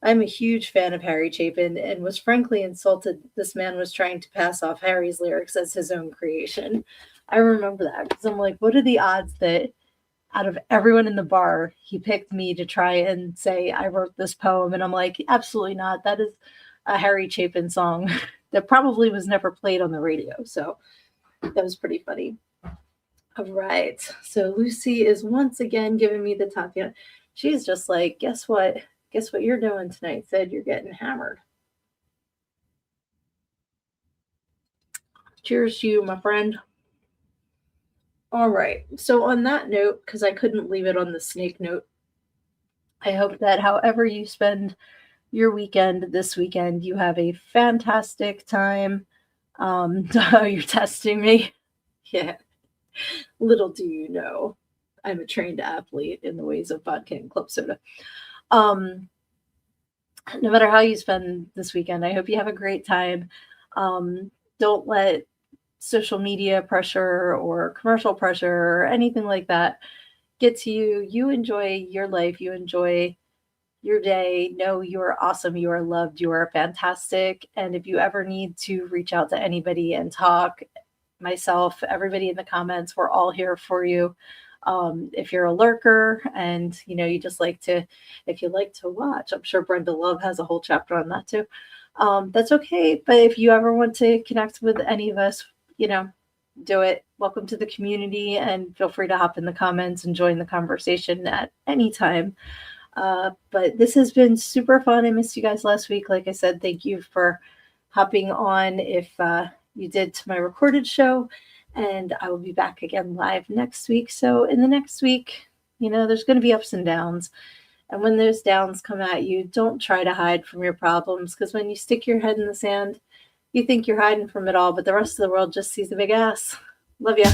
I'm a huge fan of Harry Chapin and was frankly insulted this man was trying to pass off Harry's lyrics as his own creation. I remember that because I'm like, what are the odds that out of everyone in the bar, he picked me to try and say I wrote this poem? And I'm like, absolutely not. That is a Harry Chapin song that probably was never played on the radio. So that was pretty funny. All right. So Lucy is once again giving me the Tatiana. She's just like, guess what? Guess what you're doing tonight, Sid? You're getting hammered. Cheers to you, my friend. All right. So on that note, because I couldn't leave it on the snake note, I hope that however you spend your weekend this weekend, you have a fantastic time. You're testing me. Yeah. Little do you know, I'm a trained athlete in the ways of vodka and club soda. Um, no matter how you spend this weekend, I hope you have a great time. Don't let social media pressure or commercial pressure or anything like that get to you. You enjoy your life. You enjoy your day. Know you are awesome. You are loved. You are fantastic. And if you ever need to reach out to anybody and talk, myself, everybody in the comments, we're all here for you. If you're a lurker and you just like to, if you like to watch, I'm sure Brenda Love has a whole chapter on that too. That's okay. But if you ever want to connect with any of us, do it. Welcome to the community and feel free to hop in the comments and join the conversation at any time. But this has been super fun. I missed you guys last week. Like I said, thank you for hopping on if you did to my recorded show. And I will be back again live next week. So in the next week, there's going to be ups and downs. And when those downs come at you, don't try to hide from your problems, because when you stick your head in the sand, you think you're hiding from it all, but the rest of the world just sees a big ass. Love ya.